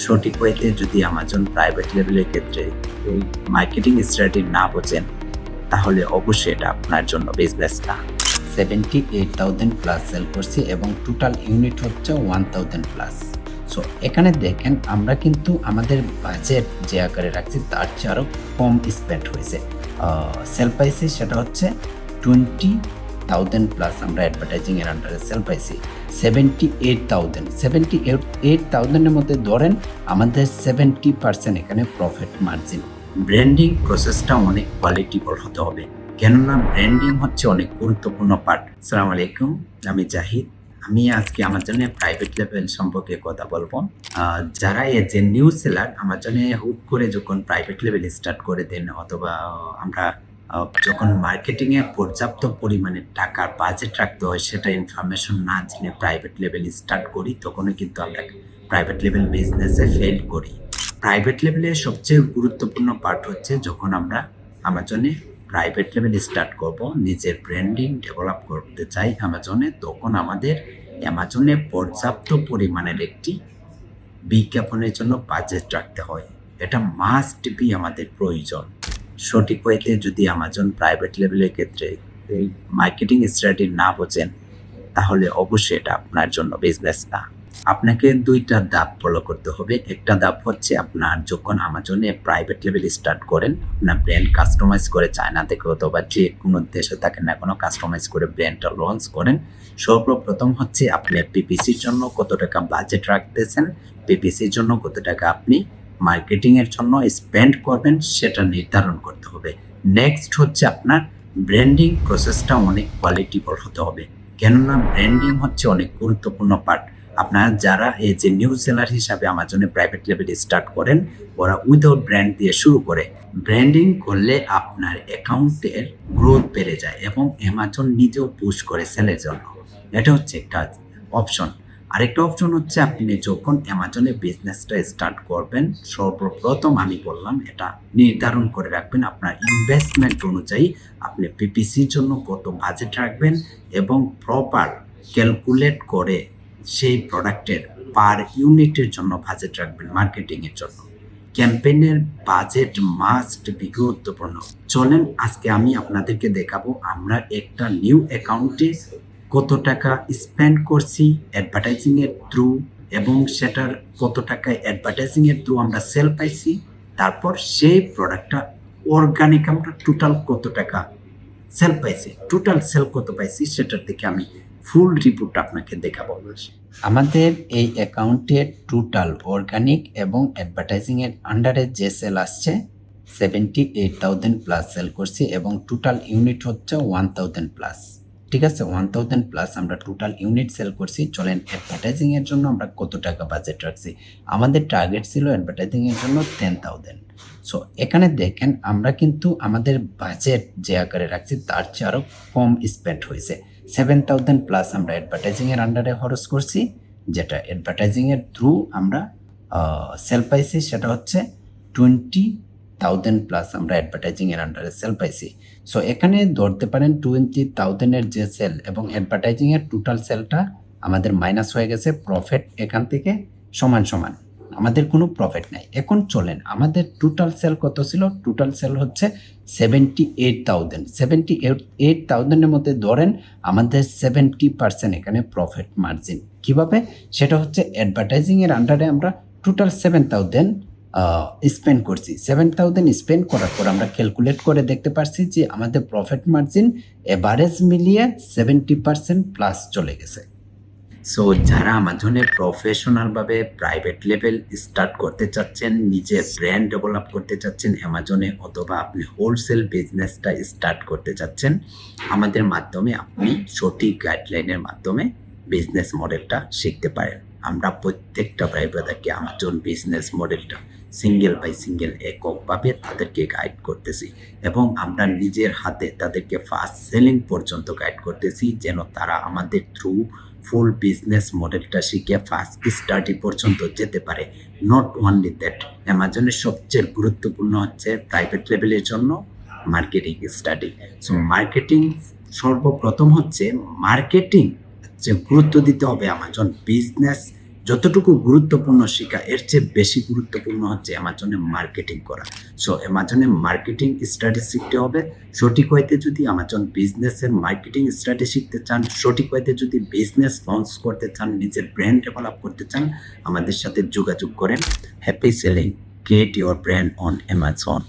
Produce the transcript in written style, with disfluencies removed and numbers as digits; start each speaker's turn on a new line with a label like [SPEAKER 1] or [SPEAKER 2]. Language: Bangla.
[SPEAKER 1] সঠিক ওয়েতে যদি অ্যামাজন প্রাইভেট লেভেলের ক্ষেত্রে এই মার্কেটিং স্ট্র্যাটেজি না বোঝেন, তাহলে অবশ্যই এটা আপনার জন্য বিজনেস না।
[SPEAKER 2] 78,000 প্লাস সেল করছি এবং টোটাল ইউনিট হচ্ছে 1,000 প্লাস। সো এখানে দেখেন আমরা কিন্তু আমাদের বাজেট যে আকারে রাখছি তার চেয়ে আরও কম স্পেন্ড হয়েছে। সেল পাইছি সেটা হচ্ছে 20,000 প্লাস। আমরা অ্যাডভার্টাইজিংয়ের আন্ডারে সেল পাইছি 78,000 মধ্যে ধরেন আমাদের 70% এখানে প্রফিট মার্জিন।
[SPEAKER 1] ব্র্যান্ডিং প্রসেসটা অনেক কোয়ালিটিফুল হতে হবে, কেননা ব্র্যান্ডিং হচ্ছে অনেক গুরুত্বপূর্ণ পার্ট। আসসালামু আলাইকুম, আমি জাহিদ। আমি আজকে আমাজনে প্রাইভেট লেভেল সম্পর্কে কথা বলবো। যারা যে নিউ সেলার আমাজনে হুট করে যখন প্রাইভেট লেভেল স্টার্ট করে দেন, অথবা আমরা যখন মার্কেটিংয়ে পর্যাপ্ত পরিমাণে টাকার বাজেট রাখতে হয় সেটা ইনফরমেশন না জেনে প্রাইভেট লেভেল স্টার্ট করি, তখনও কিন্তু আমরা প্রাইভেট লেভেল বিজনেসে ফেল করি। প্রাইভেট লেভেলের সবচেয়ে গুরুত্বপূর্ণ পার্ট হচ্ছে যখন আমরা আমাজনে প্রাইভেট লেভেল স্টার্ট করব, নিজের ব্র্যান্ডিং ডেভেলপ করতে চাই আমাজনে, তখন আমাদের অ্যামাজনে পর্যাপ্ত পরিমাণের একটি বিজ্ঞাপনের জন্য বাজেট রাখতে হয়। এটা মাস্ট বি আমাদের প্রয়োজন। সঠিক ওয়েতে যদি অ্যামাজন প্রাইভেট লেভেলের ক্ষেত্রে এই মার্কেটিং স্ট্র্যাটেজি না বোঝেন, তাহলে অবশ্যই এটা আপনার জন্য বিজনেস না। আপনাকে দুইটা ধাপ ফলো করতে হবে। একটা ধাপ হচ্ছে আপনার যখন আমাজনে প্রাইভেট লেভেল স্টার্ট করেন, আপনার ব্র্যান্ড কাস্টমাইজ করে চায়না থেকে অথবা যে কোনো দেশে থাকেন না কোনো, কাস্টমাইজ করে ব্র্যান্ডটা লঞ্চ করেন। সর্বপ্রথম হচ্ছে আপনি পিপিসির জন্য কত টাকা বাজেট রাখতেছেন, পিপিসির জন্য কত টাকা আপনি মার্কেটিংয়ের জন্য স্পেন্ড করবেন সেটা নির্ধারণ করতে হবে। নেক্সট হচ্ছে আপনার ব্র্যান্ডিং প্রসেসটা অনেক কোয়ালিটিফুল হতে হবে, কেননা ব্র্যান্ডিং হচ্ছে অনেক গুরুত্বপূর্ণ পার্ট। আপনারা যারা এই যে নিউ সেলার হিসাবে আমাজনে প্রাইভেট লেভেল স্টার্ট করেন, ওরা উইদাউট ব্র্যান্ড দিয়ে শুরু করে। ব্র্যান্ডিং করলে আপনার অ্যাকাউন্টের গ্রোথ বেড়ে যায় এবং অ্যামাজন নিজেও পুশ করে সেলের জন্য। এটা হচ্ছে একটা অপশন। আরেকটা অপশন হচ্ছে আপনি যখন অ্যামাজনে বিজনেসটা স্টার্ট করবেন, সর্বপ্রথম আমি বললাম এটা নির্ধারণ করে রাখবেন আপনার ইনভেস্টমেন্ট অনুযায়ী আপনি পিপিসির জন্য কত বাজেট রাখবেন এবং প্রপার ক্যালকুলেট করে সেই প্রোডাক্টের পার ইউনিটের জন্য বাজেট রাখবেন। মার্কেটিংয়ের জন্য ক্যাম্পেইনের বাজেট মাস্ট বি গুরুত্বপূর্ণ। চলেন আজকে আমি আপনাদেরকে দেখাবো আমরা একটা নিউ অ্যাকাউন্টে কত টাকা স্পেন্ড করছি অ্যাডভার্টাইজিংয়ের থ্রু, এবং সেটার কত টাকা অ্যাডভার্টাইজিংয়ের থ্রু আমরা সেল পাইছি, তারপর সেই প্রোডাক্টটা অর্গানিক আমরা টোটাল কত টাকা সেল পাইছি, টোটাল সেল কত পাইছি, সেটার দিকে আমি ফুল রিপোর্ট আপনাকে দেখাবো।
[SPEAKER 2] আমাদের এই অ্যাকাউন্টে টোটাল অর্গানিক এবং অ্যাডভার্টাইজিংয়ের আন্ডারে যে সেল আসছে 78,000 প্লাস সেল করছি এবং টোটাল ইউনিট হচ্ছে 1,000 প্লাস। ঠিক আছে, 1,000 প্লাস আমরা টোটাল ইউনিট সেল করছি। চলেন অ্যাডভার্টাইজিংয়ের জন্য আমরা কত টাকা বাজেট রাখছি। আমাদের টার্গেট ছিল অ্যাডভার্টাইজিংয়ের জন্য 10,000। সো এখানে দেখেন আমরা কিন্তু আমাদের বাজেট যে আকারে রাখছি তার চেয়ে আরও কম স্পেন্ড হয়েছে। 7,000 প্লাস আমরা অ্যাডভার্টাইজিংয়ের আন্ডারে খরচ করছি, যেটা অ্যাডভার্টাইজিংয়ের থ্রু আমরা সেল পাইছি সেটা হচ্ছে 20,000 প্লাস আমরা অ্যাডভার্টাইজিংয়ের আন্ডারে সেল পাইছি। সো এখানে ধরতে পারেন 20,000-এর যে সেল এবং অ্যাডভার্টাইজিংয়ের টোটাল সেলটা আমাদের মাইনাস হয়ে গেছে। প্রফিট এখান থেকে সমান সমান, আমাদের কোনো প্রফিট নাই। এখন চলেন আমাদের টোটাল সেল কত ছিল। টোটাল সেল হচ্ছে 78,000। 78,000-এর মধ্যে ধরেন আমাদের 70% এখানে প্রফিট মার্জিন। কিভাবে? সেটা হচ্ছে অ্যাডভার্টাইজিংয়ের আন্ডারে আমরা টোটাল 7,000 স্পেন্ড করছি। 7,000 স্পেন্ড করার পর আমরা ক্যালকুলেট করে দেখতে পারছি যে আমাদের প্রফিট মার্জিন এভারেজ মিলিয়ে 70% প্লাস চলে গেছে।
[SPEAKER 1] সো যারা আমাজনে প্রফেশনালভাবে প্রাইভেট লেভেল স্টার্ট করতে চাচ্ছেন, নিজের ব্র্যান্ড ডেভেলপ করতে চাচ্ছেন অ্যামাজনে, অথবা আপনি হোলসেল বিজনেসটা স্টার্ট করতে চাচ্ছেন, আমাদের মাধ্যমে আপনি সঠিক গাইডলাইনের মাধ্যমে বিজনেস মডেলটা শিখতে পারেন। আমরা প্রত্যেকটা প্রাইভেটকে আমাজন বিজনেস মডেলটা সিঙ্গেল বাই সিঙ্গেল এককভাবে তাদেরকে গাইড করতেছি এবং আমরা নিজের হাতে তাদেরকে ফার্স্ট সেলিং পর্যন্ত গাইড করতেছি, যেন তারা আমাদের থ্রু ফুল বিজনেস মডেলটা শিখে ফার্স্ট স্টাডি পর্যন্ত যেতে পারে। নট অনলি দ্যাট, অ্যামাজনের সবচেয়ে গুরুত্বপূর্ণ হচ্ছে প্রাইভেট লেভেলের জন্য মার্কেটিং স্টাডি। সো মার্কেটিং সর্বপ্রথম হচ্ছে মার্কেটিং যে গুরুত্ব দিতে হবে। অ্যামাজন বিজনেস যতটুকু গুরুত্বপূর্ণ শেখা এর চেয়ে বেশি গুরুত্বপূর্ণ হচ্ছে অ্যামাজনে মার্কেটিং করা। সো অ্যামাজনে মার্কেটিং স্ট্র্যাটেজি শিখতে হবে। সঠিক ওয়েতে যদি অ্যামাজন বিজনেসের মার্কেটিং স্ট্র্যাটেজি শিখতে চান, সঠিক ওয়েতে যদি বিজনেস লঞ্চ করতে চান, নিজের ব্র্যান্ড ডেভেলপ করতে চান, আমাদের সাথে যোগাযোগ করেন। Happy selling, create your brand on Amazon.